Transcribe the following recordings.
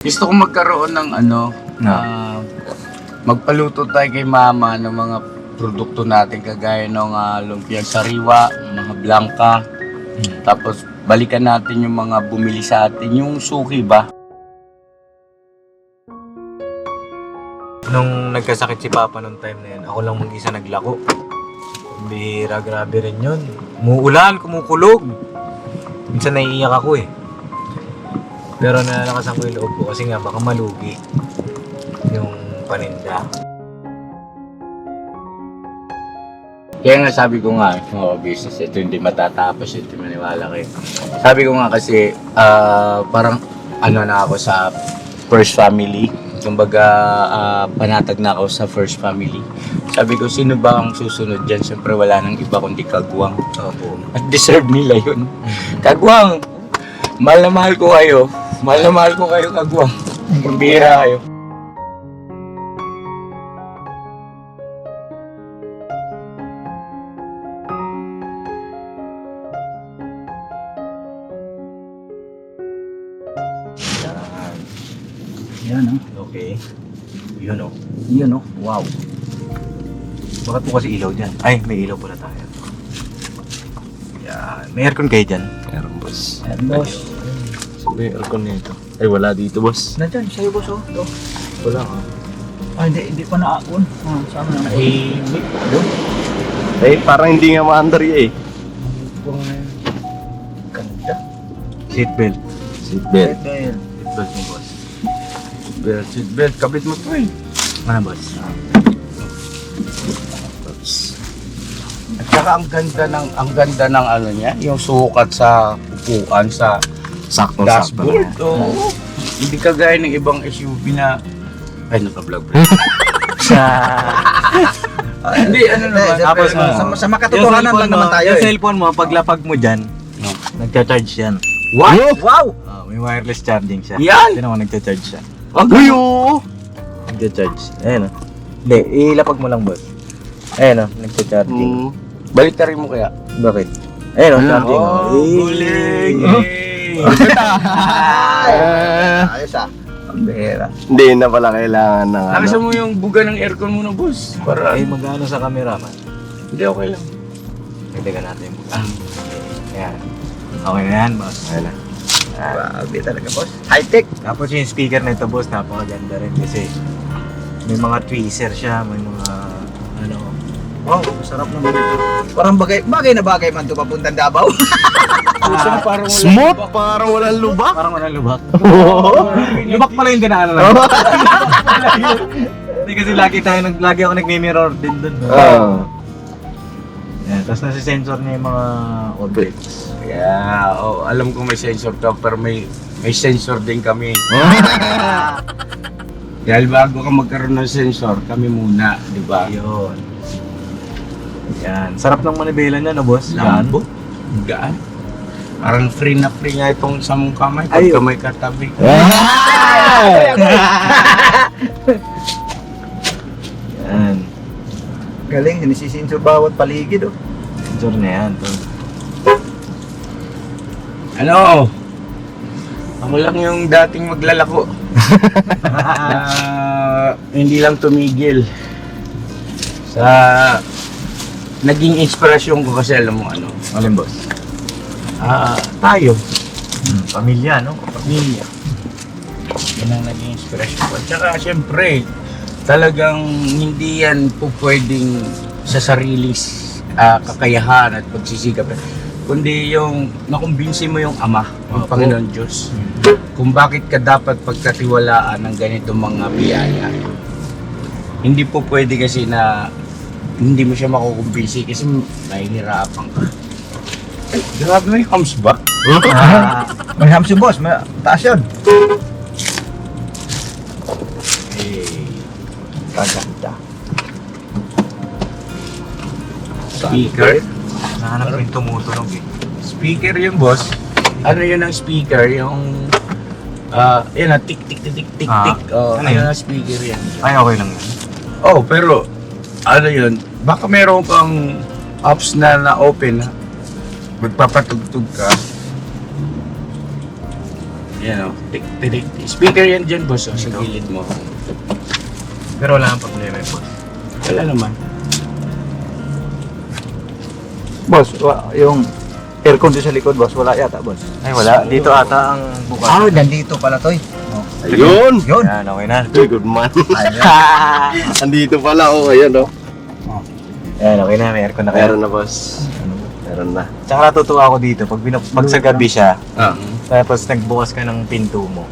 Gusto ko magkaroon ng magpaluto tayo kay mama ng mga produkto natin kagaya ng lumpiang sariwa, mga blanca. Tapos balikan natin yung mga bumili sa atin, yung suki ba? Nung nagkasakit si Papa nung time na yun, ako lang mag-isa naglako. Bihira, grabe rin yun. Umuulan, kumukulog. Minsan naiiyak ako eh. Pero nalakasan ko yung loob ko kasi nga baka malugi yung paninda. Kaya nga sabi ko nga, business ito hindi matatapos, ito maniwala kayo. Sabi ko nga kasi parang na ako sa first family. Kumbaga panatag na ako sa first family. Sabi ko, sino ba ang susunod dyan? Siyempre wala nang iba kundi Kagwang. At deserve nila yun. Kagwang! Mahal na mahal ko kayo. Mahal na mahal ko kayo, Kagwang. Pambira kayo. Yan okay. Yun Yun wow. Bakit po kasi ilaw dyan? Ay, may ilaw pala tayo. Yan. May aircon kayo dyan? Meron, boss. Ayan, boss. Sabi yung aircon nito. Ay, wala dito, boss. Nandyan, sa'yo boss oh. Ito. Wala ka. Hindi pa na-on. Sama na. Eh, parang hindi nga maandar eh. Ganda. Seatbelt. Seatbelt. Seatbelt mo boss. Seatbelt, kabit mo to eh. Ano boss? At saka ang ganda ng ano niya, yung sukat sa upuan sa Sakto-sakto. dashboard. Oo. Hindi kagaya ng ibang SUV na naka-vlog pa. Hindi, naman. Tapos Sa makatotohanan lang naman tayo Yung eh. cellphone mo, paglapag mo dyan, nagcha-charge yan. What? Wow! May wireless charging siya. Yan! Tignan mo, nagcha-charge siya. Uy, oo! Nagcha-charge. Ayan o. Hindi, ilapag mo lang boss. Ayan o, nagcha-charging. Baliktarin mo kaya. Bakit? Ayan o, charging. Guling! Ayos ah. Ang behera. Hindi na pala kailangan ng Nakasan mo yung buga ng aircon mo na, boss. Para, Ay, mag-ano sa camera man. hindi okay lang. Pwede natin yung buka. Ayan. Okay na yan, boss. Ayan na. Grabe talaga boss. High-tech. Tapos yung speaker nito boss, napakaganda rin kasi may mga tweezer siya, may mga ano. Wow, sarap naman ito. Parang bagay na bagay man to papuntang Davao. Parang wala. Smooth! Parang walang lubak! Parang walang lubak. Lubak pala yung dinaanan lang. Hindi kasi lagi ako nagmi-mirror din dun. Yan, tapos nasa sensor niya yung mga objects. Yeah, alam ko may sensor ka, pero may sensor din kami. Dahil bago ka magkaroon ng sensor, kami muna, di ba? Yun. Yan. Sarap ng manibela niya, no boss? Lambo. Gaan. Parang free na free nga itong sa mong kamay Ay, pagka may katabi. Yan. Galing, sinisisinso bawat paligid oh. Sensor na yan. To. Ano? Ako lang yung dating maglalako. Hindi lang tumigil. Sa naging inspirasyon ko kasi alam mo ano. Alin boss? Tayo. Pamilya, no? Pamilya. Yan ang naging inspirasyon ko. At saka syempre, talagang hindi yan po pwedeng sa sariling kakayahan at pagsisikap. Kundi yung makumbinsi mo yung Ama, yung Panginoon Diyos. Kung bakit ka dapat pagkatiwalaan ng ganitong mga biyaya. Hindi po pwede kasi na hindi mo siya makukumbinsi kasi nahihirapan ka. Ay, grabe may hams ba? May hams yung boss, may taas yun. Kaganda. Speaker? Nahanap ko yung tumutunog eh. Speaker yung boss. Ano yun ang speaker? Yung yun ang tik tik tik tik tik tik. Ano Ano yun? ang speaker yan? Ay, okay lang yan. Oh, pero ano yun? Baka meron kang apps na open. Magpapatugtog ka. Yan o. Speaker yan dyan, boss. Oh, sa gilid mo. Pero wala kang problema yun, boss. Wala naman. Boss, yung aircon doon sa likod, boss, wala yata, boss. Ay, wala. Dito ata ang bukas. Nandito pala to eh. Oh. Ayun! Yun. Yan, okay na. Good man. Andito pala, oh, ayan, oh. Yan, okay na. May aircon na kayo. Meron na, boss. Meron na. Tsaka natutuwa ako dito. Pag sa gabi siya, Ah. tapos nagbukas ka ng pinto mo.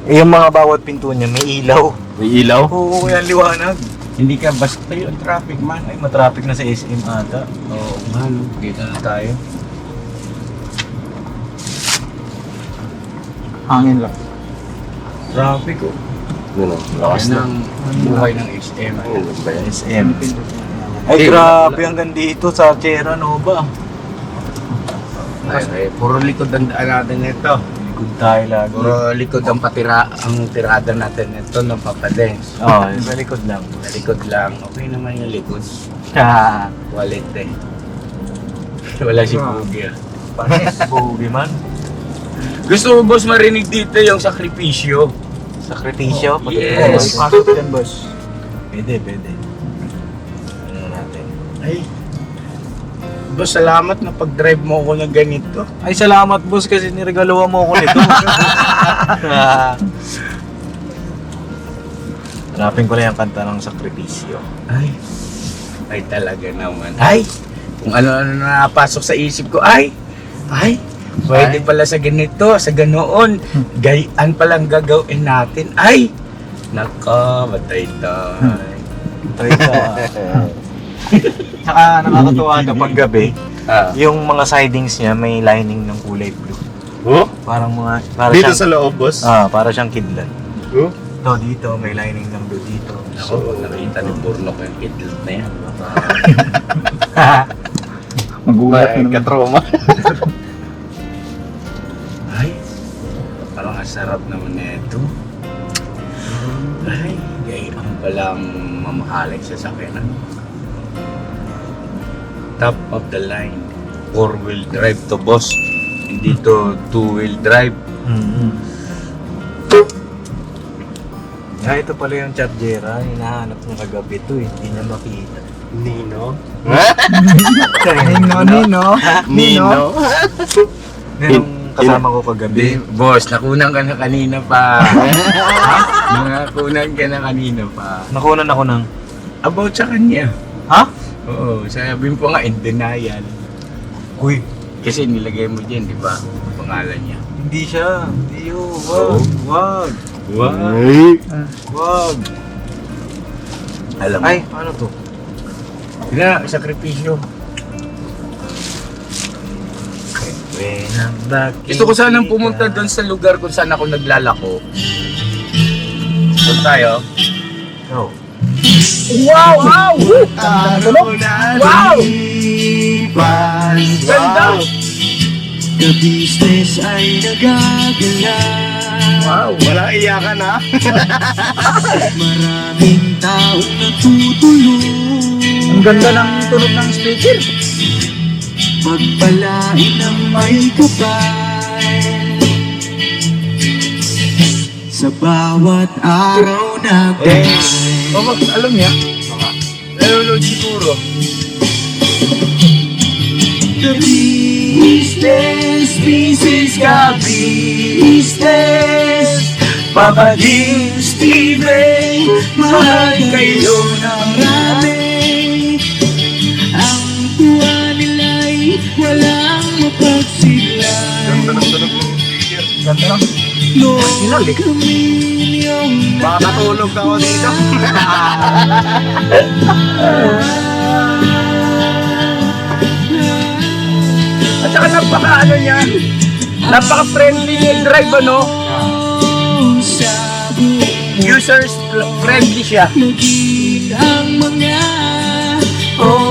Eh, yung mga bawat pinto niya may ilaw. May ilaw? Oo, kaya liwanag. Hindi ka basta yung traffic man. Ay, matraffic na sa SM ata. Oo, man. Kita na tayo. Hangin lang. Traffic oh. Ano, Lakas ng buhay ng SM. Ayun, ba yan? SM. Ay, grabe hanggang dito sa Sierra Nova. Ay, puro likod ang daan natin ito. Likod tayo lagi. Puro likod ang tirada natin ito ng papadens. Oo, sa likod lang. Sa likod lang. Okay naman yung likod. Wallet eh. Wala si Pugi ah. Panis, bugi man. Gusto mo boss marinig dito yung sakripisyo? Sakripisyo. Yes. Pasok yan, boss. Pwede. Ano natin? Ay. Boss, salamat na pag-drive mo ako ng ganito. Ay, salamat boss kasi niregaluhan mo ako nito. Hanapin ko lang yung kanta ng sakripisyo. Ay talaga naman. Ay, kung ano-ano na napasok sa isip ko. Ay, pwede pala sa ganito, sa ganoon. Gayaan palang gagawin natin. Ay, naka, matay tayo. Try ka. Tsaka nakakatuwa kapag gabi, yung mga sidings niya may lining ng kulay blue. Oh? Para Dito siyang, sa loob, boss? para siyang kidlat. Oh? No, dito may lining ng blue dito. Ako, nakita ni Burnok yung kidlat na yan. Magulat na naman. Katroma. Ay, parang asarap naman na ito. Ay, gayaan palang mamahaling sasakyan. Top of the line. 4-wheel drive to boss. Hindi to 2-wheel drive. Ito pala yung Chargera, hinahanap ng kagabi to eh, hindi niya makita. Nino? Nino. Yung kasama ko kagabi. Boss, nakunan ka na kanina pa. Nakunan ka na kanina pa. Nakunan ako ng... About sa kanya. Ha? Oo, sabi mo pa nga in denial. Uy, Kasi nilagay mo dyan, di ba? Ang pangalan niya. hindi siya. Hindi yun. Wag. Alam mo. Ay, ano to? Sakripisyo. Gusto Gusto ko sanang pumunta doon sa lugar kung saan ako naglalako. Doon tayo. Oh. Wow! Wow! Wow! Ganda! The business ay nagagala. Wow, wala iyakan ha? Maraming taong natutulong. Ang ganda ng tunog ng speaker. Pagpalain ng may kapal. Sa bawat araw na buhay. Oh, alam niya? Nalulod siguro. The business ka business. Papa Jim, Steven, mahal kayo ng marami. Ang tuwa nila'y walang mapagsiglan. Ganda lang. Noon kami niyong Baka natulog ako dito. At saka napaka niya. Napaka-friendly yung drive, ano? sa buong Users friendly siya. maging ang mga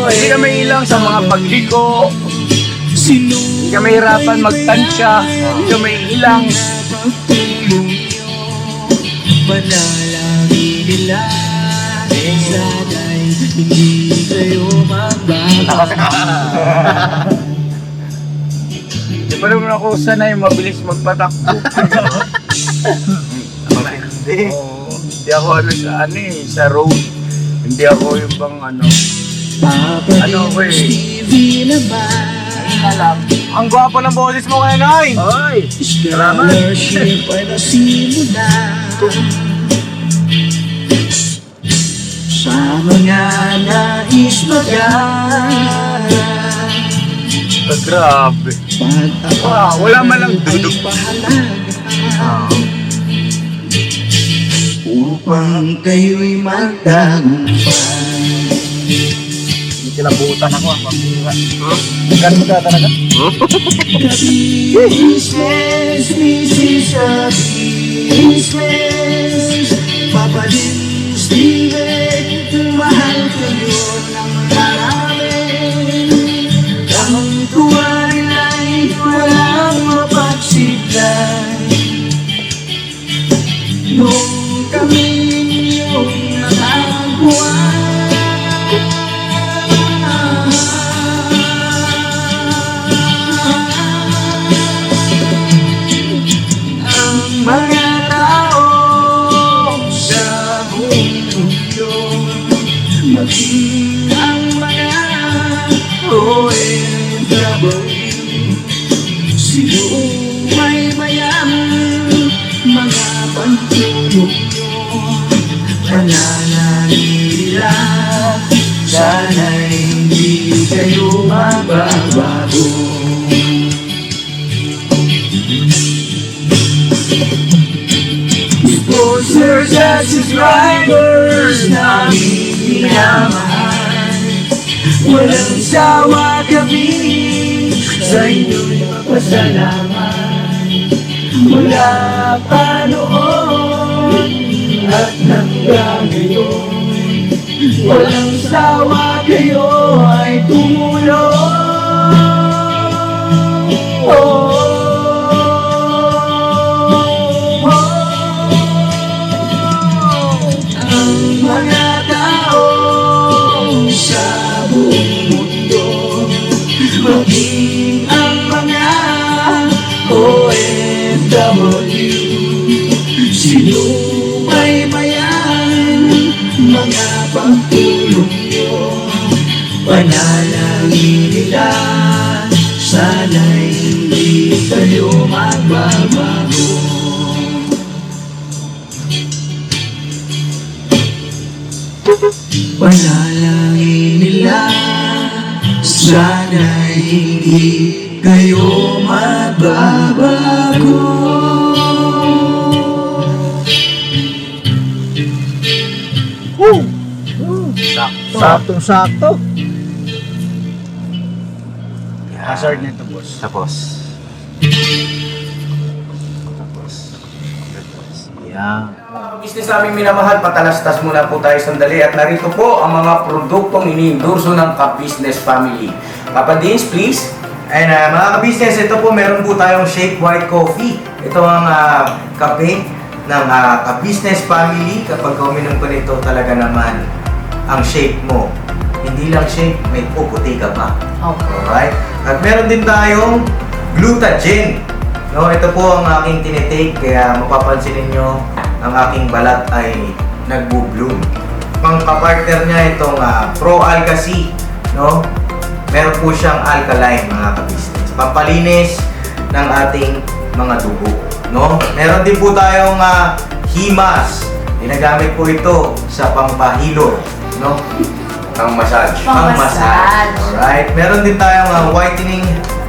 Hindi ka mahilang sa mga pagliko. sino Hindi ka mahirapan magtansya. Hindi ka mahilang. pagtulong nyo. Panalangin nila sana'y hindi kayo magbabago. pa naman ako sanay mabilis magpatakbo. Hindi. Oo, hindi ako sa road. Hindi ako yung bang Ano ko eh. TV naman Ang gwapo ng boses mo kaya, Nay! Ay! Scholarship ay nasimula Sa mga nais mag-aral Grabe. Wala man lang dudok. Upang kayo'y magtagumpay Kinabutan ako ang pambira. Magkano mo talaga? Business, business Papadin, Steven Mahal kayo ng marami Ang tuwa nila'y walang mapagsiklay Nung kami yung nakakuha mga tao sa buong mundo maging ang mga OFW sinumaymayan mga pantulong nyo panalangin nila sana'y hindi kayo mababago Sponsors at subscribers namin minamahal Walang sawa kami sa inyo'y magpasalamat Mula pa noon at hanggang ngayon Walang sawa kayo ay tumulong mga tao sa buong mundo maging ang mga OFW sinubaybayan mga pagtulong nyo panalangin nila sana'y hindi kayo magbabago panalangin nila sana'y hindi kayo magbabago Saktong-sakto. Hazard nito, boss. Tapos. Yan. Business namin minamahal, patalastas muna po tayo sandali at narito po ang mga produktong iniendorso ng Ka-Business Family. Papa Dins, please. Ayun mga ka-business, ito po meron po tayong Shake White Coffee. Ito ang kape ng Ka-Business Family. Kapag uminom ko nito talaga naman ang shake mo. Hindi lang shake, may puputi ka pa. Okay. Alright? At meron din tayong Glutagen. No, ito po ang aking tinitake kaya mapapansin ninyo ang aking balat ay nagbo-bloom. Pang-partner niya itong Pro Alka C, no? Meron po siyang alkaline mga ka-business. Pampalinis ng ating mga dugo, no? Meron din po tayong Himas. Ginagamit po ito sa pampahilo, no? Ang massage. Pang-massage. Alright. Meron din tayong whitening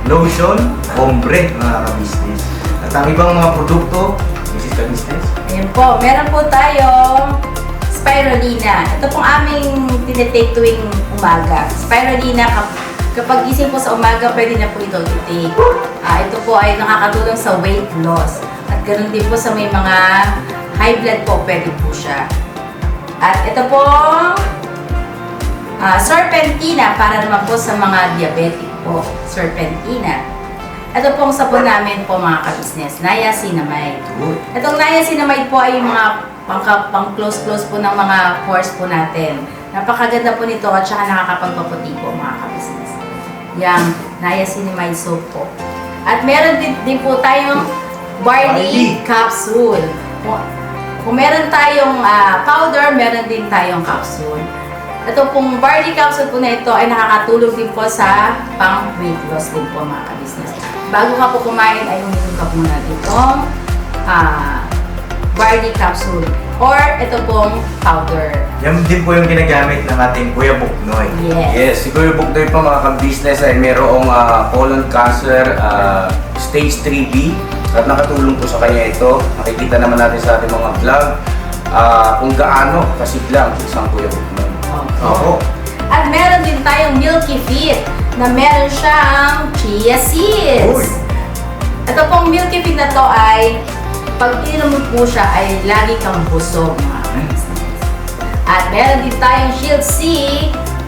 lotion, ombre mga ka-business. At ang ibang mga produkto, Mrs. Ka-business. Ayan po, meron po tayong spirulina. Ito pong aming tinitake tuwing umaga. Spirulina, kapag gising po sa umaga, pwede na po ito i-take. Ito po ay nakakatulong sa weight loss. At ganoon din po sa may mga high blood po, pwede po siya. At ito po, serpentina para naman po sa mga diabetic po. Serpentina. Ito pong sabon namin po mga ka-business, niacinamide. Itong niacinamide po ay yung mga pang-close-close po ng mga pores po natin. Napakaganda po nito at saka nakakapagpaputi po mga ka-business. Yang niacinamide soap po. At meron din po tayong barley capsule. Kung meron tayong powder, meron din tayong capsule. Ito pong barley capsule po na ito ay nakakatulong din po sa pang-weight loss din po mga ka-business. Bago ka po kumain ay uminom ka muna itong barley capsule or ito pong powder. Yan din po yung ginagamit ng ating Kuya Buknoy. Yes. Yes, si Kuya Buknoy po mga ka-business ay mayroong colon cancer stage 3B at nakatulong po sa kanya ito. Nakikita naman natin sa ating mga vlog kung gaano kasiglang isang Kuya Buknoy. Opo. At meron din tayong Milky Fit na meron siyang chia seeds. Uy. Ito pong Milky Fit na to ay pag ininom mo po siya ay lagi kang busog mga ka-business. At meron din tayong Shield C,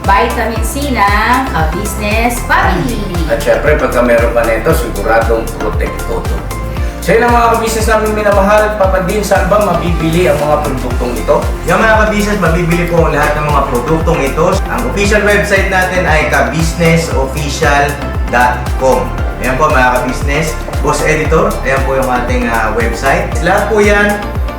vitamin C na ka-business family. At syempre, pagka meron pa nito, siguradong protecto to. So yun ang mga ka-business namin minamahal. Papadin, saan ba mabibili ang mga produktong ito? Yung mga ka-business, mabibili po ang lahat ng mga produktong ito. Ang official website natin ay kabusinessofficial.com. Ayan po mga ka-business. Boss Editor, ayan po yung ating website. Lahat po yan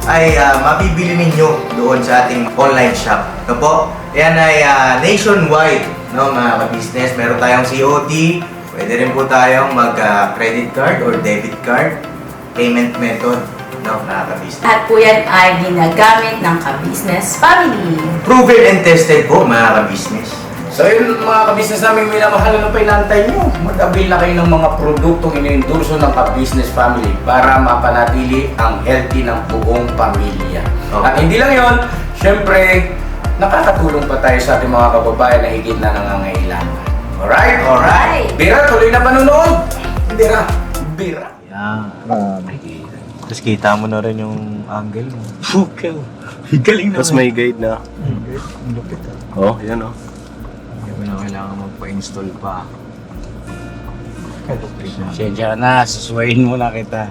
ay mabibili ninyo doon sa ating online shop. Ito po, ayan ay nationwide, no, mga ka-business. Meron tayong COD, pwede rin po tayong mag-credit card or debit card payment method, no, mga ka-business. At po yan ay ginagamit ng ka-business family. Proven and tested po, mga ka-business. So yun mga ka-business namin minamahal, ano pa inantay nyo? Mag-avail na kayo ng mga produktong iniendorso ng ka-business family para mapanatili ang healthy ng buong pamilya. Okay. At hindi lang yun, syempre, nakakatulong pa tayo sa ating mga kababayan na higit na nangangailangan. Alright? Alright. Bira, tuloy na panunood! Bira. Bira. Yan. Tapos kita mo na rin yung angle mo. Okay. Galing na. Tapos may guide na. Ang lupit Oh, yan oh. Hindi mo na kailangan magpa-install pa. Sensya na, susuwayin mo na kita.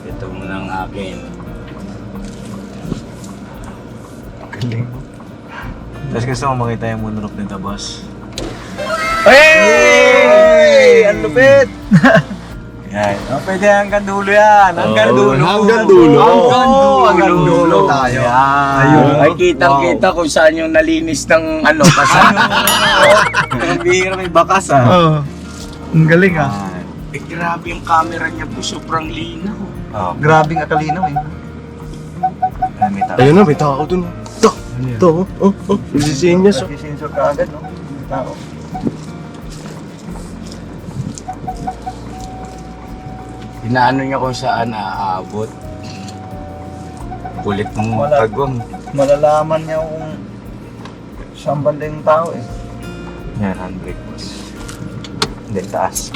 Ito mo ng akin. Galing mo. Tapos gusto mo makita yung moonroof nito, boss. Hey! Ang lupit! Yan. Oh, pwede hanggang dulo yan. Hanggang dulo. Hanggang dulo. Hanggang dulo tayo. Yan. Ayun. Ay, kitang-kita kung saan yung nalinis ng ano, kasama. Ang bihira may bakas ah. Oo. Ang galing ah. Eh, grabe yung camera niya po, sobrang linaw. Oh. Grabing akalinaw eh. May tao. Ayun na, may tao dun. Ito. Ito. Sisinyas. Nag-sensor ka agad, no? Yung tao. Inaano niya kung saan aabot. Kulit ng Wala. kagwang. Malalaman niya kung saan banda yung tao eh. Yan, handbrake boss. Hindi, taas.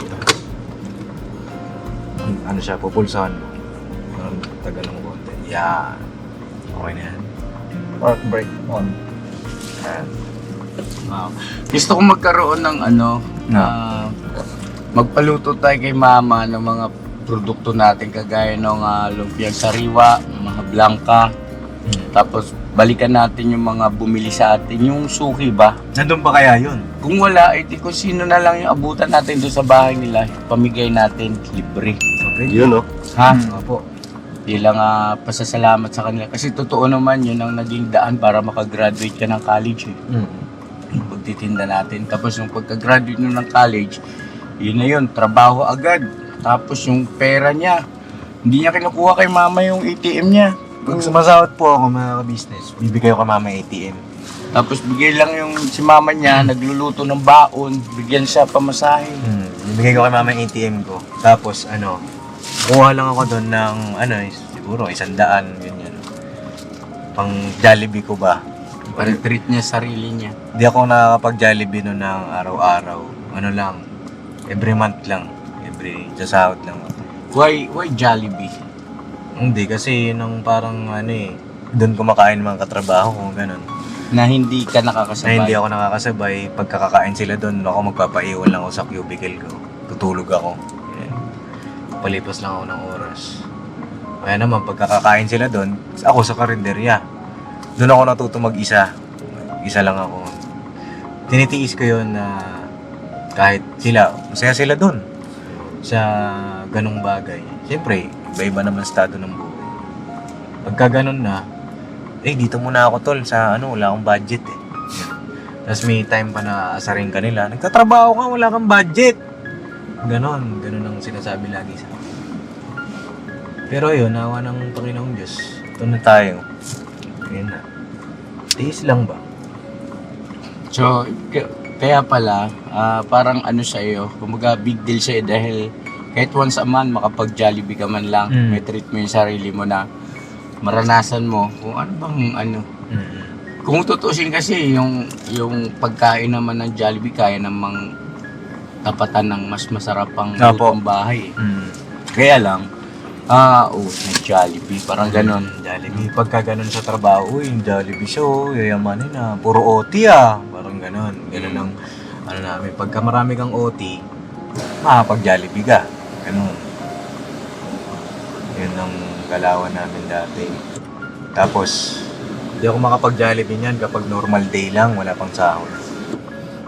Ano siya, pupulsahan mo. Parang tagal ng konti. Yan. Okay na yan. Park brake on. Yan. Wow. Gusto ko magkaroon ng ano, na magpaluto tayo kay mama ng mga produkto natin kagaya ng lumpiang sariwa, mga blangka. Tapos balikan natin yung mga bumili sa atin, yung suki ba? Nandun pa kaya yun? Kung wala, di kung sino na lang yung abutan natin doon sa bahay nila, pamigay natin libre. Yun oh. Ha? Opo. Bilang pasasalamat sa kanila. Kasi totoo naman yun ang naging daan para makagraduate ka ng college eh. Yung pagtitinda natin. Tapos yung pagka-graduate nyo ng college, yun na yun, trabaho agad. Tapos yung pera niya, hindi niya kinukuha kay mama yung ATM niya. Pag sumasahod po ako mga ka-business, bibigay ko kay mama ATM. Tapos bigay lang yung si mama niya, nagluluto ng baon, bigyan siya pamasahe. Bibigay ko kay mama yung ATM ko. Tapos ano, kuha lang ako doon ng ano, siguro 100, ganyan. Pang Jollibee ko ba? Para treat niya sarili niya. Hindi ako nakakapag-Jollibee noon ng araw-araw. Ano lang, every month lang. Sasahod lang ako. Why Jollibee? Hindi, kasi nung parang ano eh, doon kumakain mga katrabaho ko, ganun. Na hindi ka Na nakakasabay. hindi ako nakakasabay, pagkakakain sila doon, ako magpapaiwan lang ako sa cubicle ko. Tutulog ako. Yan. Palipas lang ako ng oras. Kaya naman, pagkakakain sila doon, ako sa karinderya. Doon ako natuto mag-isa. Isa lang ako. Tinitiis ko yun na kahit sila, masaya sila doon. sa ganong bagay. Siyempre, iba-iba naman estado ng buhay. Pagka ganun na, dito muna ako tol sa wala akong budget eh. Tapos may time pa na asarin ka nila, nagtatrabaho ka, wala kang budget. Ganon ang sinasabi lagi sa akin. Pero yun, nawa ng Panginoong Diyos, ito na tayo. Ayan na. Tiis lang ba? So, kaya pala, parang sa'yo, kumbaga big deal sa'yo dahil kahit once a month makapag-Jollibee ka man lang, may treat mo yung sarili mo na maranasan mo kung ano bang Kung tutusin kasi yung pagkain naman ng Jollibee kaya namang tapatan ng mas masarap pang lutong bahay. Kaya lang, nag-Jollibee, parang ganon. Jollibee, pagka ganon sa trabaho, yung Jollibee show, yayamanin na, puro OT parang ganon. Ganon ang, namin, pagka marami kang OT, makapag-Jollibee ka. Ganon. Yun ang galawan namin dati. Tapos, hindi ako makapag-Jollibee niyan kapag normal day lang, wala pang sahod.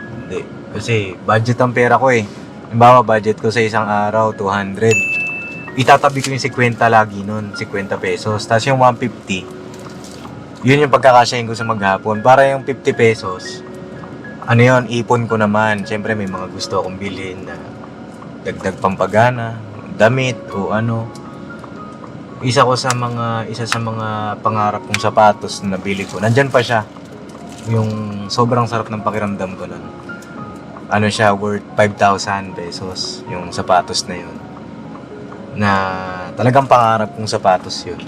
Hindi. Kasi, budget ang pera ko eh. Halimbawa, budget ko sa isang araw, 200. Itatabi ko yung 50 lagi nun, 50 pesos. Tapos yung 150, yun yung pagkakasyahin ko sa maghapon. Para yung 50 pesos, yun, ipon ko naman. Siyempre may mga gusto akong bilhin na dagdag pampagana, damit o Isa sa mga pangarap kong sapatos na nabili ko. Nandyan pa siya. Yung sobrang sarap ng pakiramdam ko nun. Siya, worth 5,000 pesos. Yung sapatos na yun. Na talagang pangarap kong sapatos yun.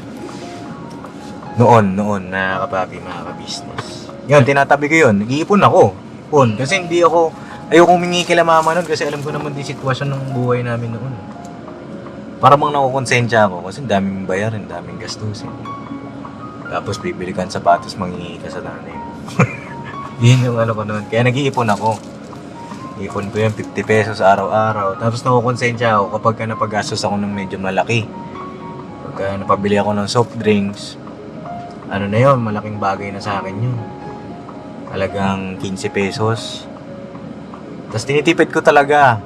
Noon na kapapi, mga ka-business. Yun, tinatabi ko yun. Nag-iipon ako. Kasi ayoko humingi kila mama nun kasi alam ko naman din sitwasyon ng buhay namin noon. Para bang nakukonsensya ako kasi daming bayarin, daming gastusin. Tapos bibili ka ng sapatos, manghihingi ka sa nanay mo. Yun yung ko noon. Kaya nag-iipon ako. Ipon ko yung 50 pesos araw-araw. Tapos nakukonsensya ako kapag napagastos ako ng medyo malaki. Pagka napabili ako ng soft drinks, malaking bagay na sa akin yun. Talagang 15 pesos. Tapos tinitipid ko talaga.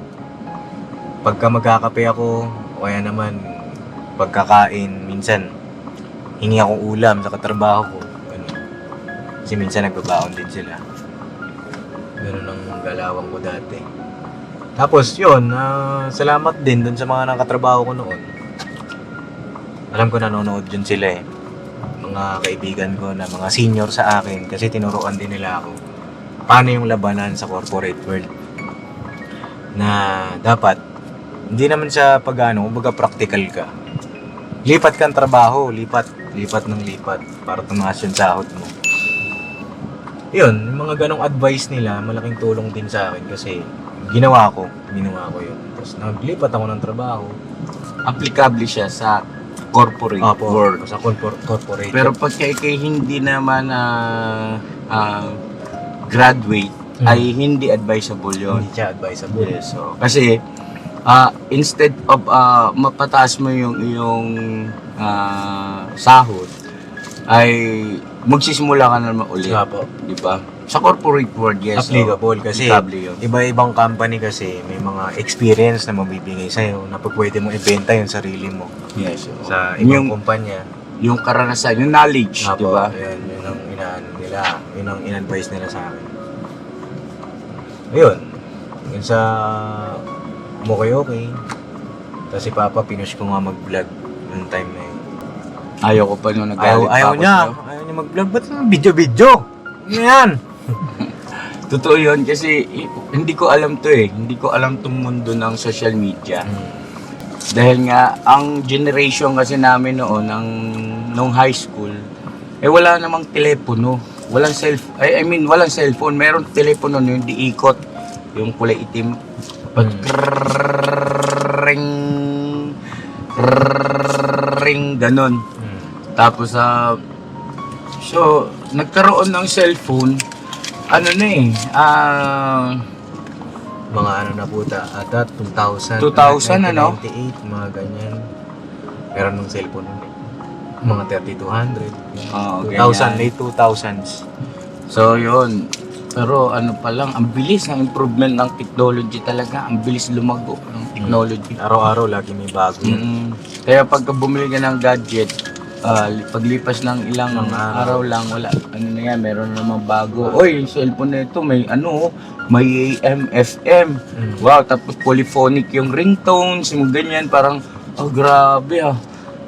Pagka magkakape ako, o kaya naman pagkakain, minsan hingi akong ulam sa katrabaho ko. Kasi minsan nagbabaon din sila. Ganun ang galawang ko dati. Tapos yun, salamat din dun sa mga nakatrabaho ko noon. Alam ko nanonood dyan sila eh. Mga kaibigan ko na mga senior sa akin kasi tinuruan din nila ako paano yung labanan sa corporate world. Na dapat, hindi naman sa kumbaga practical ka. Lipat kang trabaho, lipat ng lipat para tumaas yung sahod mo. Yun, yung mga ganong advice nila, malaking tulong din sa akin kasi ginawa ko yun. Tapos naglipat ako ng trabaho. Applicable siya sa corporate world. Sa corporate. Pero pagka ikay hindi naman graduate, ay hindi advisable yun. Hindi siya advisable. Yes, so, kasi instead of mapataas mo yung sahod, ay magsisimula ka naman ulit. Di ba? Sa corporate world, yes. Applicable kasi yun. iba-ibang company kasi may mga experience na mabibigay sa'yo na pwede mo ibenta yung sarili mo. Yes. Sa ibang kumpanya. Yung karanasan, yung knowledge, di ba? Yun ang inaan nila. Yun ang in-advise nila sa akin. Ayun. Yun sa okay. Tapos si Papa, pinush ko nga mag-vlog noong time na yun. Ayaw ko pa nung nagalit Ayaw niya mag-vlog. Ba't video-video? Ano yan? Totoo yun kasi hindi ko alam to eh. Hindi ko alam tong mundo ng social media. Dahil nga, ang generation kasi namin noon, nung high school, wala namang telepono. Walang walang cellphone. Meron telepono yung diikot. Yung kulay itim. Ring, ganon. Tapos, so, nagkaroon ng cellphone, mga na puta, ata 2000, 2000 1998, mga ganyan. Meron ng cellphone nun eh. Mga 3200, 2000, ganyan. late 2000s. So, yun. Pero ano pa lang, ang bilis ng improvement ng technology talaga. Ang bilis lumago ng technology. Araw-araw lagi may bago. Kaya pagka bumili ka ng gadget, paglipas ng ilang araw lang, wala, ano na yan, meron naman bago. Oy, yung cellphone na ito, may ano, may AM, FM. Wow, tapos polyphonic yung ringtones, yung ganyan, parang, oh grabe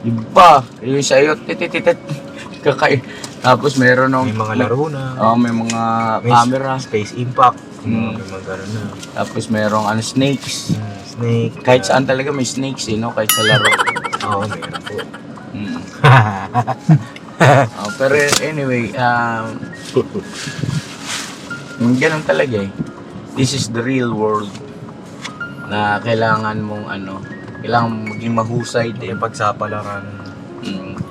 iba. Yung sa'yo, titititit, tapos meron May mga laro na. may mga May camera. Space Impact. May mga gano'n na. Tapos merong snakes. Snake. Kahit saan talaga may snakes no? Kahit sa laro. Oo, mayroon po. Pero anyway, ganun talaga eh. This is the real world na kailangan mong kailangan mong maging mahusay din. Yung pagsapalaran.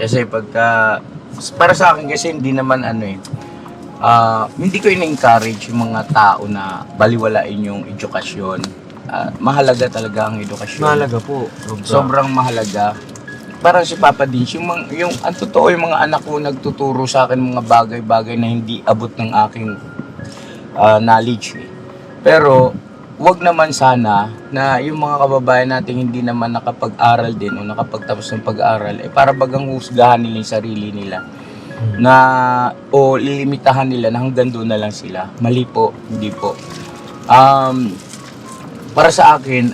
Kasi pagka, para sa akin kasi hindi naman hindi ko in-encourage yung mga tao na baliwalain yung edukasyon. Mahalaga talaga ang edukasyon. Mahalaga po. Sobrang mahalaga. Parang si Papa Dins, yung ang totoo, yung mga anak ko nagtuturo sa akin mga bagay-bagay na hindi abot ng aking knowledge. Pero, wag naman sana na yung mga kababayan natin hindi naman nakapag-aral din o nakapagtapos ng pag-aaral, para bagang husgahan nila yung sarili nila o lilimitahan nila na hanggang doon na lang sila. Mali po, hindi po. Para sa akin,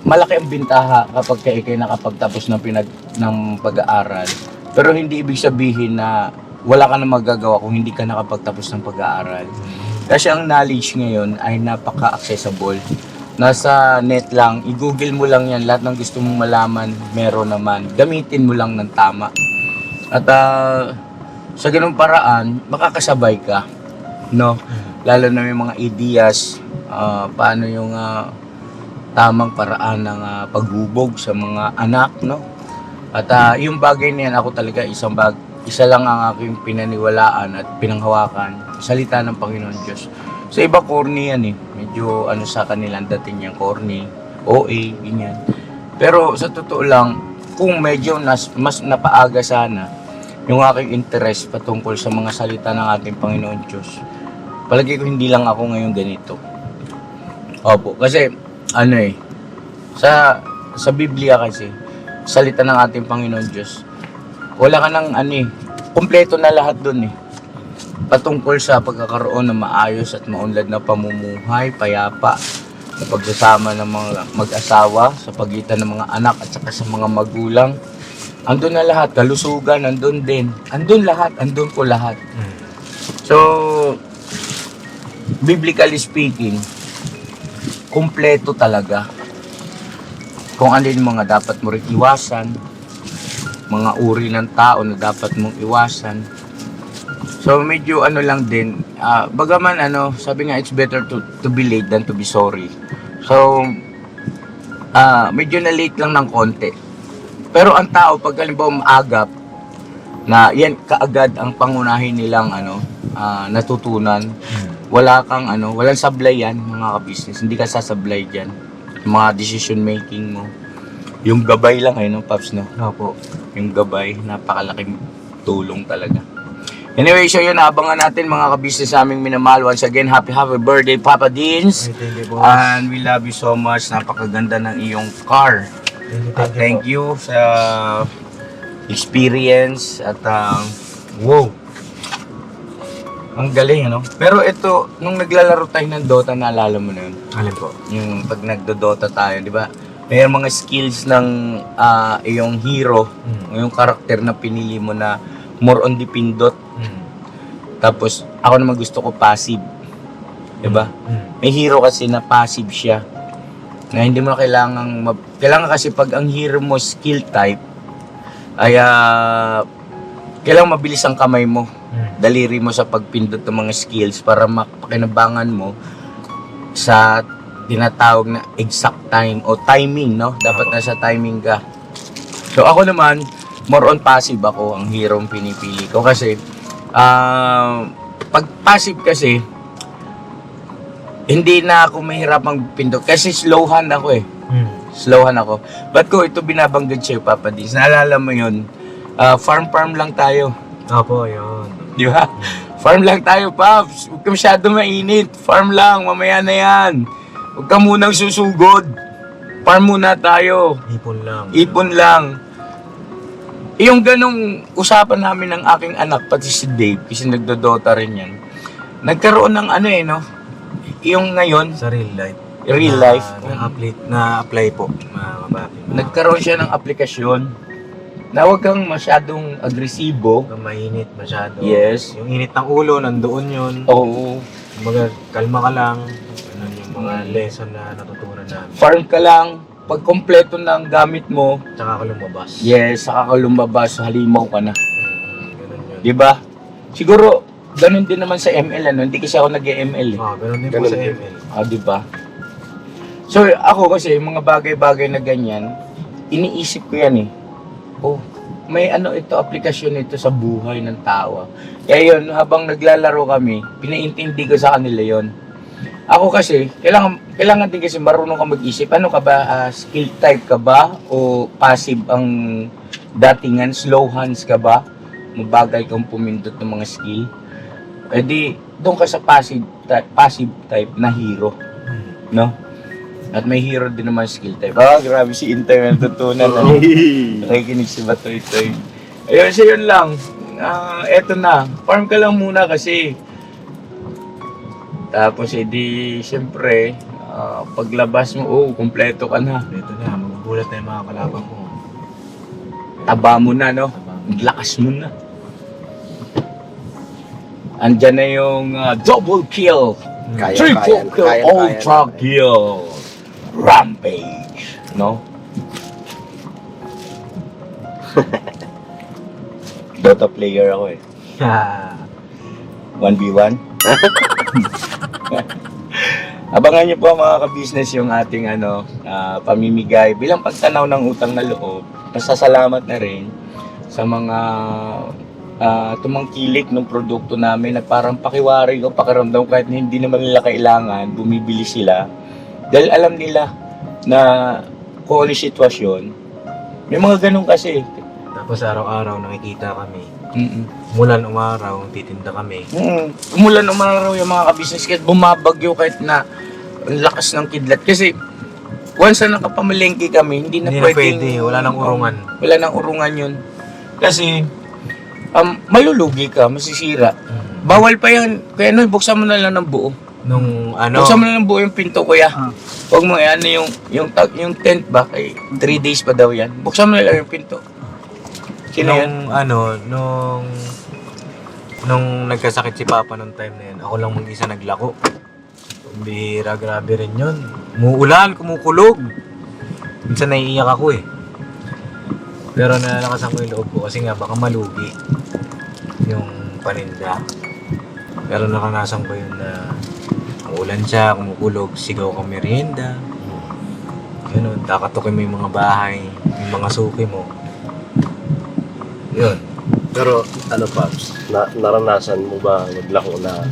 malaki ang bintaha kapag kayo nakapagtapos ng pag-aaral. Pero hindi ibig sabihin na wala ka na magagawa kung hindi ka nakapagtapos ng pag-aaral. Kasi ang knowledge ngayon ay napaka-accessible. Nasa net lang, i-google mo lang yan, lahat ng gusto mong malaman, meron naman. Gamitin mo lang ng tama. At sa ganung paraan, makakasabay ka. No? Lalo na may mga ideas, paano yung tamang paraan ng paghubog sa mga anak, no? At yung bagay na yan, ako talaga isa lang ang aking pinaniwalaan at pinanghawakan, salita ng Panginoon Diyos. Sa iba corny yan eh. Medyo sa kanila dating yung corny, OA, ganyan. Pero sa totoo lang, kung medyo mas napaaga sana yung aking interest patungkol sa mga salita ng ating Panginoon Diyos, palagi ko hindi lang ako ngayon ganito. Opo, kasi sa Biblia kasi, salita ng ating Panginoon Diyos, wala ka ng kumpleto na lahat dun eh. Patungkol sa pagkakaroon ng maayos at maunlad na pamumuhay, payapa, na pagsasama ng mga mag-asawa, sa pagitan ng mga anak at saka sa mga magulang. Andun na lahat, kalusugan, andun din. Andun lahat, andun po lahat. So, biblically speaking, kumpleto talaga. Kung ano yung mga dapat mo rin iwasan, mga uri ng tao na dapat mong iwasan. So medyo lang din, bagaman sabi nga it's better to be late than to be sorry. So medyo na late lang ng konti. Pero ang tao pag halimbawa maagap na yan kaagad ang pangunahin nilang natutunan. Wala kang walang sablay yan mga ka-business. Hindi ka sasablay diyan. Mga decision making mo. Yung gabay lang no, Paps, no? Opo. Yung gabay, napakalaking tulong talaga. Anyway, so yun, abangan natin mga ka-business sa aming minamahal. Once again, happy birthday, Papa Dins. Thank you, boss. And we love you so much. Napakaganda ng iyong car. Thank you sa experience at wow. Ang galing, Pero ito, nung naglalaro tayo ng Dota, naalala mo na yun? Alin po? Yung pag nagdo-Dota tayo, di ba? May mga skills ng iyong hero, yung karakter na pinili mo na more on the pindot. Tapos, ako naman gusto ko passive. Di ba? May hero kasi na passive siya. Na hindi mo na kailangan kasi pag ang hero mo skill type, ay kailangan mabilis ang kamay mo. Daliri mo sa pagpindot ng mga skills para mapakinabangan mo sa tinatawag na exact time o timing, no? Dapat nasa timing ka. So ako naman, more on passive ako, ang hero ang pinipili ko kasi pag passive kasi hindi na ako mahirapang pindot kasi slowhan ako eh. Slowhan ako. Ba't ko ito binabanggit sa'yo, Papa Dins? Naalala mo yun? Farm lang tayo. Opo, yun. Di ba? Farm lang tayo, Paps. Huwag ka masyado mainit. Farm lang, mamaya na yan. Huwag ka munang susugod. Farm muna tayo. Ipon lang. Ipon lang. Yung ganong usapan namin ng aking anak, pati si Dave, kasi nagdodota rin yan. Nagkaroon ng ano no? Yung ngayon, Sa real life. real life. Na-apply po, mga kapapi. Nagkaroon siya ng aplikasyon na huwag kang masyadong agresibo. Huwag kang mainit masyado. Yes. Yung init ng ulo, nandoon yun. Oo. Kumbaga, kalma ka lang. Ganun yung mga lesson na natutunan namin. Farm ka lang. Pag kompleto na ang gamit mo, Tsaka ka lumabas. yes, saka ka lumabas, halimaw ka na. Ganun yun. Di ba? Siguro, ganun din naman sa ML, ano? Hindi kasi ako nag-ML. Ganun din po sa ML. Di ba? So, ako kasi, mga bagay-bagay na ganyan, iniisip ko yan eh. Oh, may ano ito, aplikasyon ito sa buhay ng tao. Kaya yun, habang naglalaro kami, pinaintindi ko sa kanila yon. Ako kasi, kailangan din kasi marunong ka mag-isip. Ano ka ba? Skill type ka ba? O passive ang datingan? Slow hands ka ba? Mabagal kang pumindot ng mga skill? E di, doon ka sa passive type na hero. No? At may hero din naman skill type. Grabe si Inter ang tutunan. Nakikinig si Batoy Toy. Ayun, so yun lang. Eto na. Farm ka lang muna kasi. Tapos edi, siyempre, paglabas mo, kumpleto ka na. Ito na, magugulat na yung mga kalaban ko. Taba mo na, no? Lakas mo na. Andyan na yung double kill. Triple kill, ultra kill. Rampage. No? Dota player ako eh. 1v1. Abangan niyo po mga ka-business yung ating pamimigay bilang pagtanaw ng utang na loob. Pasasalamat na rin sa mga tumangkilik ng produkto namin na parang pakiwari o pakiramdam kahit hindi naman nila kailangan, bumibili sila. Dahil alam nila na kung ano yung sitwasyon. May mga ganun kasi. Tapos araw-araw nakikita kami. Umulan Umaraw, titinda kami. Umulan umaraw yung mga ka-business kahit bumabagyo kahit na ang lakas ng kidlat. Kasi once na nakapamalengke kami, hindi na pwedeng... Wala nang urungan. Wala nang urungan yun. Kasi malulugi ka, masisira. Bawal pa yan. Kaya buksan mo na lang ng buo. Buksan mo na ng buo yung pinto, kuya. Huwag mo yung tent ba, 3 days pa daw yan. Buksan mo na lang yung pinto. Sino yan? Nung nagkasakit si Papa nung time na yun, ako lang mag-isa naglako. Bihira, grabe rin yun. Muulan, kumukulog. Minsan naiiyak ako eh. Pero nalakasan ko yung loob ko kasi nga baka malugi yung paninda. Pero nakanasan ko yun na uulan siya, kumukulog, sigaw ka merienda. Ganun, kakatukin mo yung mga bahay, yung mga suki mo. Yun. Pero ano Paps, naranasan mo ba maglako na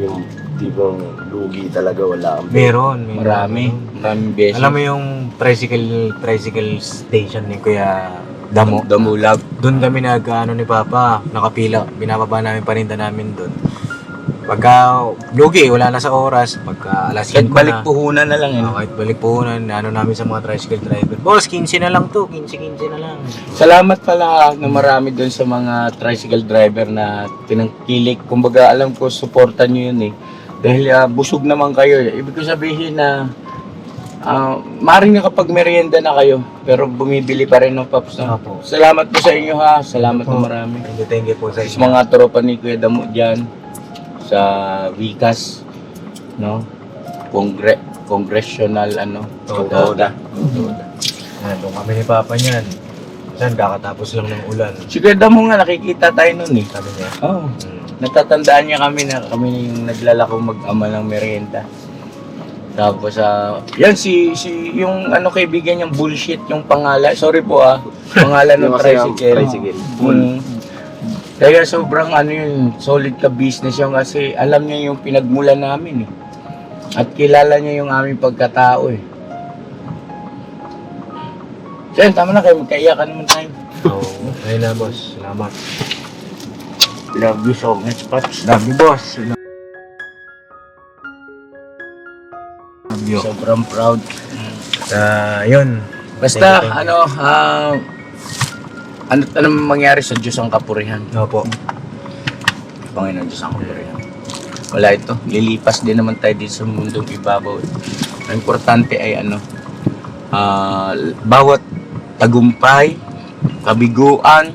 yung tipong lugi talaga wala ang Meron. Maraming beses. Alam mo yung tricycle station ni Kuya Damo? Damulag. Doon kami ni Papa, nakapila, binababa namin paninda namin doon. Pagka lugi, wala na sa oras. Pagka alas 5 Kahit na. balik puhunan na lang yun. Kahit balik puhunan, namin sa mga tricycle driver. Boss, 15 na lang to, 15 na lang. Salamat pala na marami doon sa mga tricycle driver na tinangkilik. Kumbaga alam ko, supportan nyo yun eh. Dahil busog naman kayo. Ibig ko sabihin na maaaring nakapag merienda na kayo, pero bumibili pa rin ng Paps. No? Opo. Salamat po sa inyo ha. Salamat na marami. Thank you po sa Sa mga tropa ni Kuya Damo dyan sa Vicas, no? Congressional Toda. Doon kami ni Papa niyan. Saan, kakatapos lang ng ulan. Si Kuya Damo nga, nakikita tayo nun eh. Sabi niya. Oo. Natatandaan niya kami na kami yung naglalako mag-ama ng merienda. Tapos yan yung kaibigan niyang bullshit yung pangalan. Sorry po pangalan ng tricycle. Kaya sobrang yun, solid ka business yung kasi alam niya yung pinagmulan namin eh. At kilala niya yung aming pagkatao eh. So yun, tama na kayo, magkaiyakan naman tayo. Ayun na boss, salamat. Love you so much, Pops. Love you, boss. Love you. Sobrang proud. Yun. Basta, Thank you. ano mangyari sa Diyos ang kapurihan. Opo. Panginoon Diyos ang kapurihan. Wala ito. Lilipas din naman tayo dito sa mundong ibabaw. Ang importante ay bawat tagumpay, kabiguan,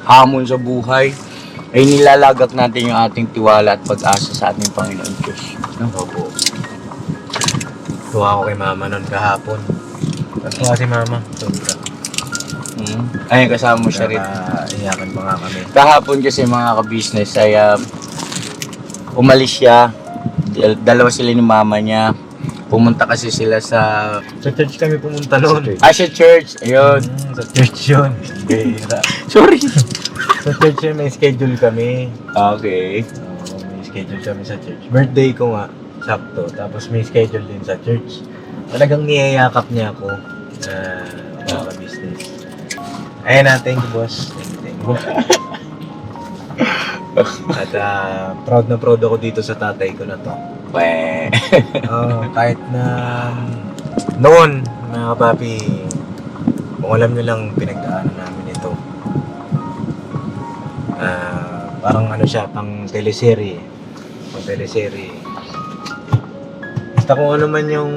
hamon sa buhay, ay nilalagak natin yung ating tiwala at pag-asa sa ating Panginoon Diyos. No? Opo. Tuwa ko kay mama noon kahapon. Tuwa si mama. Sobra. Ayun, kasama mo siya rin. Iyakan pa nga kami. Kahapon kasi mga ka-business ay umalis siya. Dalawa sila ni mama niya. Pumunta kasi sila sa Sa church kami pumunta noon. sa church. Ayun. Sa church yun. Bihira. Sorry. Sa church yun, may schedule kami. Okay. May schedule kami sa church. Birthday ko nga, sakto. Tapos may schedule din sa church. Talagang niyayakap niya ako mga business. Ayun na, thank you, boss. Thank you. At proud na proud ako dito sa tatay ko na to. Weh. Kahit na noon, mga kapapi, kung alam nyo lang pinagdaanan namin ito. Parang ano siya, pang teleserye. Pang teleserye. Basta kung ano man yung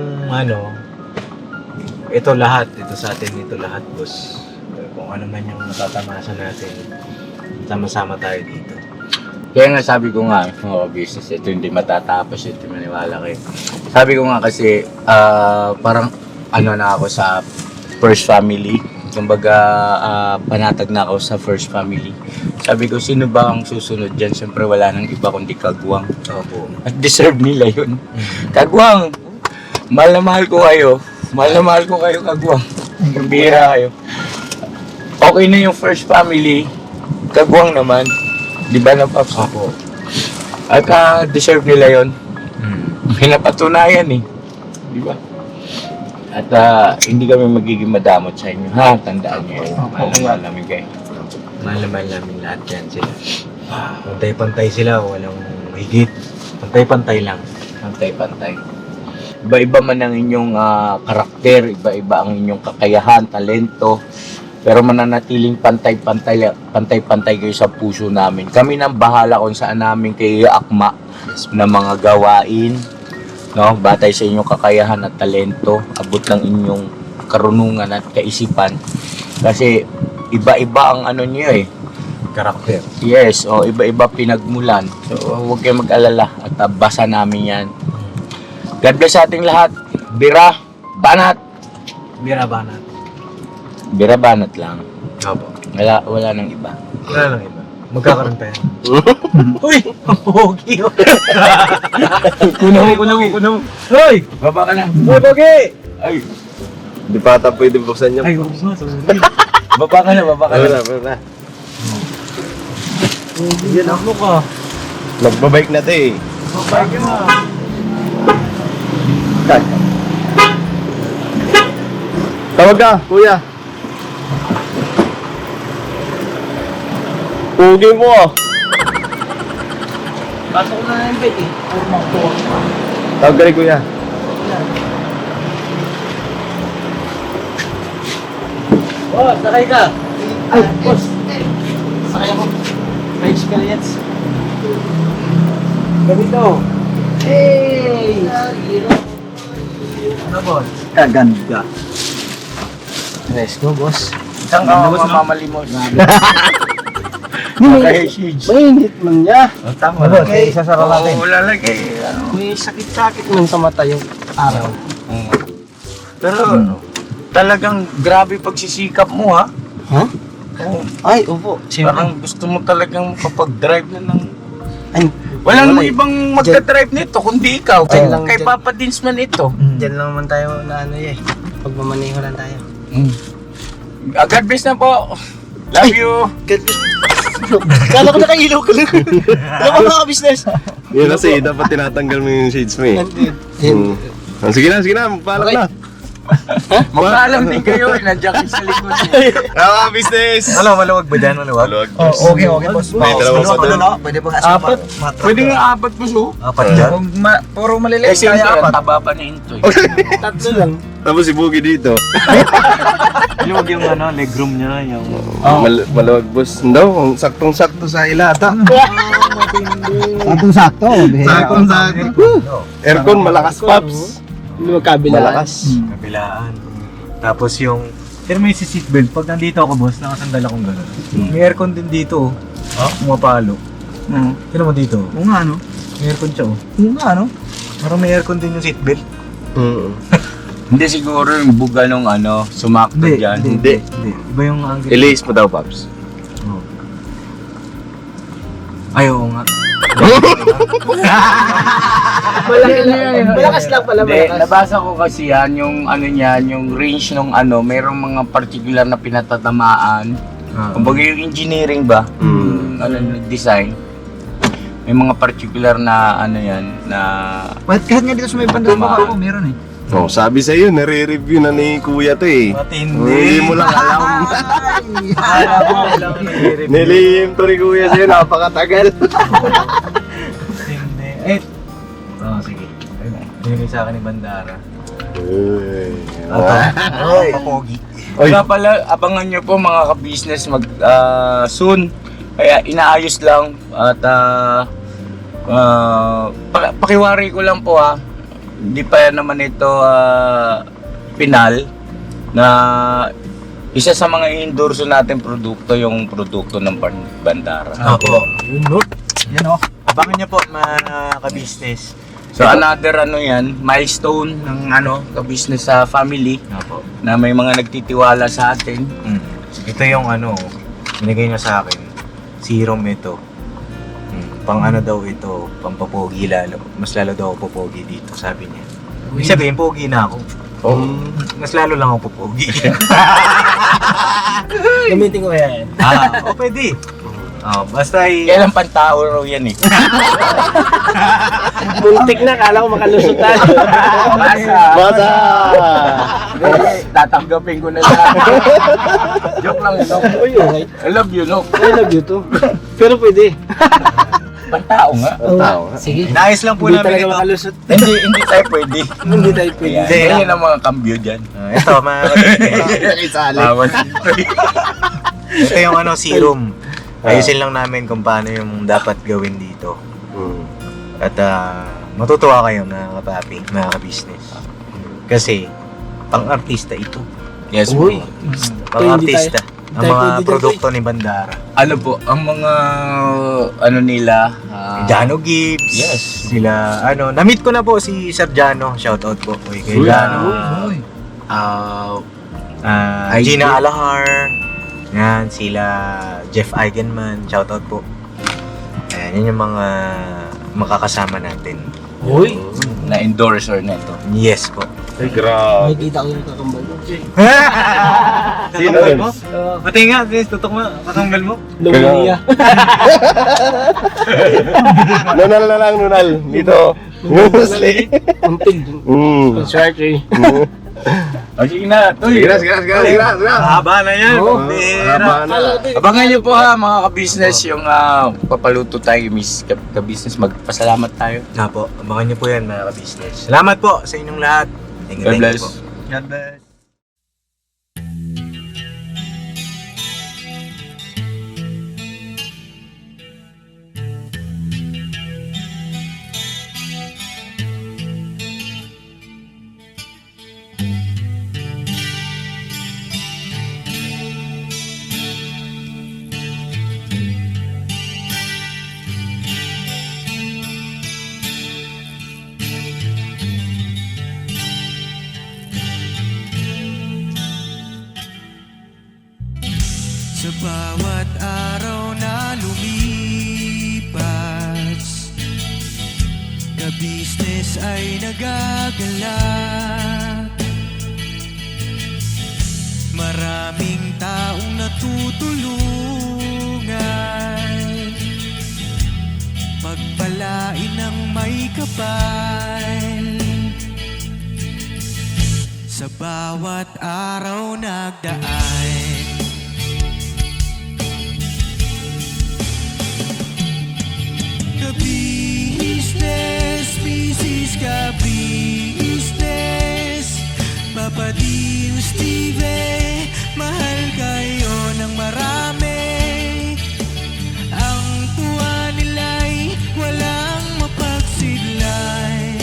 ito lahat, ito sa atin, ito lahat, boss. Kung ano man yung natatamasa natin, sama-sama tayo dito. Kaya nga sabi ko nga, business, ito hindi matatapos, ito maniwala kayo. Sabi ko nga kasi, parang na ako sa first family. Kumbaga, panatag na ako sa first family. Sabi ko, sino ba ang susunod dyan? Siyempre wala nang iba kundi Kagwang. Opo. At deserve nila yun. Kagwang, mahal na mahal ko kayo. Mahal na mahal ko kayo, Kagwang. Bira kayo. Okay na yung first family. Kagwang naman. Di ba na, Pops? Opo. At deserve nila yon. Pinapatunayan eh. Di ba? At hindi kami magiging madamot sa inyo. Ha? Tandaan niyo yun. Mahal na mahal namin kayo. Mahal na mahal namin lahat yan sila. Pantay-pantay sila, walang higit. Pantay-pantay lang. Pantay-pantay. Iba-iba man ang inyong karakter, iba-iba ang inyong kakayahan, talento. Pero mananatiling pantay-pantay kayo sa puso namin. Kami nang bahala kung saan namin kayo akma na mga gawain, no? Batay sa inyong kakayahan at talento, abot ng inyong karunungan at kaisipan. Kasi iba-iba ang niyo eh. Karakter. Yes, iba-iba pinagmulan. So huwag kayong mag-alala at basa namin yan. God bless sa ating lahat. Bira, banat. Bira banat. Bira banat lang. Opo. Wala nang iba. Wala lang iba. Magkakaroon tayo. Uy! Ang pogi! Kunaw mo. Hoy! Baba ka na. Hoy, pogi! Ay, Di pa ata pwede buksan niya. Ay, huwag mo. Sorry. baba ka na. Wala. Yan ako ka. Nagbabike na to eh. Bye na. Tawag ka, kuya. Pugi mo ah. pasok na ng bed eh. Tawag ka rin, kuya. Oh, sakay ka. Ay, boss. Sakay ako. Bicycle yets. Ganito. Hey! Ano, boss? Kaganda. Let's go, boss. Isang mamamalimos. Naka-shades. Mainit man niya. Tama na. Okay, isasara natin. Oo, lalagay. May sakit-sakit man sa mata yung araw. Pero, talagang grabe pagsisikap mo, ha? Ha? Oo. Ay, upo. Parang gusto mo talagang kapag-drive na ng... Ay, Walang wala eh. ibang magka-drive nito, kundi ikaw. Dyan lang, Kay dyan. Papa Dinsman ito. Diyan lang naman tayo na pagmamaneho lang tayo. God bless na po. Love you. Kala ko nakailaw ka lang. Alam ko mga business. Yun kasi, dapat tinatanggal mo yung shades mo eh. Nandun. Sige na, magpaalam na. Magpaalam din kayo, nandiyan kayo sa likod. Mga business! Ano, maluwag ba dyan? Maluwag? Maluwag. Okay, boss. May dalawa pa doon. Pwede ba kasi Apat. Pwede nga apat po, so. Apat dyan? Puro maliliit. Kasi yung taba pa ni Intoy. Tatlo lang. Tapos si Boogie dito. Maluwag yung ano, legroom niya. Yung... Maluwag boss. No, saktong-sakto sa ilata. Saktong-sakto. Saktong-sakto. Aircon, malakas, Paps. Malakas. Kabilaan. Tapos yung... Pero may si seatbelt. Pag nandito ako, boss, nakasandal akong gano'n. May aircon din dito, oh. Pumapalo. Tignan mo dito. Oo nga, no? May aircon siya, oh. Oo nga, no? Parang may aircon din yung seatbelt. Hindi siguro yung buga nung ano, sumakto dyan. Hindi. Iba yung angle. Elise mo daw, Paps. Oh. Ay, oo nga. Malakas lang pala, Hindi, nabasa ko kasi yan, yung ano niyan, yung range nung ano, mayroong mga particular na pinatatamaan. Kumbaga yung engineering ba, yung ano, design, may mga particular na ano yan, na... Kahit nga dito sa may banda baka ako, meron eh. Oh, sabi sa iyo, nare-review na ni Kuya to eh. Hindi mo lang alam. Nilihim to ni Kuya sa'yo, napakatagal. Hindi. Eh. Oh, sige. Binigay sa akin ni Bandara. Ay. Papogi. Oy. Kaya pala, abangan nyo po mga ka-business soon. Kaya inaayos lang at pakiwari ko lang po ha. Hindi pa naman ito final na isa sa mga endorso natin produkto yung produkto ng Bandara. Opo. Yan o. Abangan niyo po mga ka-business. So another ano yan, milestone ng ano, ka-business sa family Opo. na may mga nagtitiwala sa atin. Ito yung ano, binigay niya sa akin. Serum ito. Pang ano daw ito, pampapogi lalo. Mas lalo daw ako popogi dito, sabi niya. Ibig sabihin, pogi na ako. Mas lalo lang ako popogi. Gamitin ko yan. Pwede. Basta Kailan pantao raw yan eh. Muntik na, kala ko makalusot tayo. Bata! Tatanggapin ko na lang. Joke lang yun, Nok. I love you, Nok. I love you too. Pero pwede. Pantao nga. Tao. Sige. Naayos lang po Hindi namin talaga ito. makalusot. Hindi tayo pwede. Hindi tayo pwede. Ayan, ayan ang mga kambyo dyan. Ito, mga ito yung ano, serum. Ayusin lang namin kung paano yung dapat gawin dito. At matutuwa kayo mga kapapi, mga ka-business. Kasi, pang-artista ito. Yes po. Pang-artista. Ang mga produkto ni Bandara. Ano po, ang mga ano nila, Jano Gibbs. Yes. Sila, ano, na-meet ko na po si Sir Jano. Shoutout po. Kay Jano. Gina Alahar. Yan, sila Jeff Eigenman. Shoutout po. Ayan, yun yung mga makakasama natin. Uy! na endorser nito. Yes po. Ay, grabe. Nakikita ko yung kakambal mo. Sino yun? Pati nga, tutok mo, kakambal mo. Lumiya. Nunal na lang, nunal. Dito. Musli. Untig. Sorry. O sige na, Toy. Sige na. Haba na yan. Oh, Bihira. haba na. Abangan niyo po ha mga ka-business yung papaluto tayo, miss ka-business. Magpasalamat tayo. Nga po, abangan niyo po yan mga ka-business. Salamat po sa inyong lahat. Thank you, God thank you bless. po. God bless. Sa bawat araw na lumipas, ka-business ay nagagalak. Maraming taong natutulungan, pagpalain ng may kapal. sa bawat araw nagdaan. Ka-business, business ka-business, Papa Dean Steve, mahal kayo ng marami. Ang tuwa nila'y walang mapagsidlay.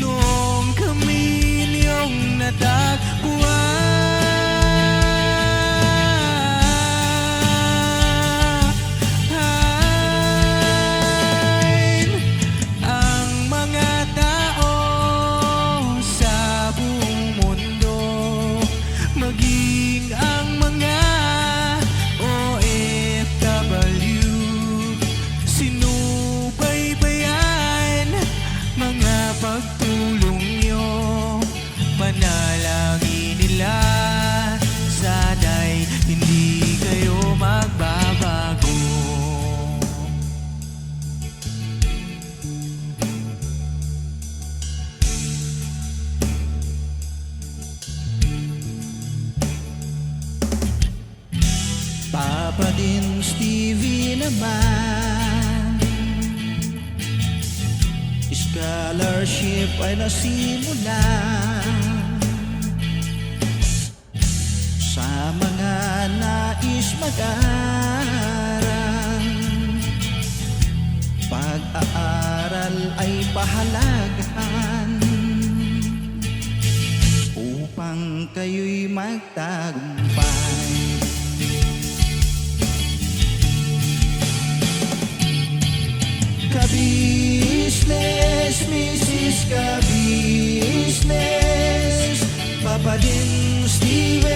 Noong kami niyong natagpuan, ang mga tao sa buong mundo, maging ang mga OFW, sinubaybayan mga pagtulong nyo, panalangin nila, sana'y hindi kayo magbabago. Papa din Stevie naman, scholarship ay nasimula sa mga nais mag-aral. Pag-aaral ay pahalagahan upang kayo'y magtagumpay. Ka-business, Mrs. Ka-business, Papa din Steve,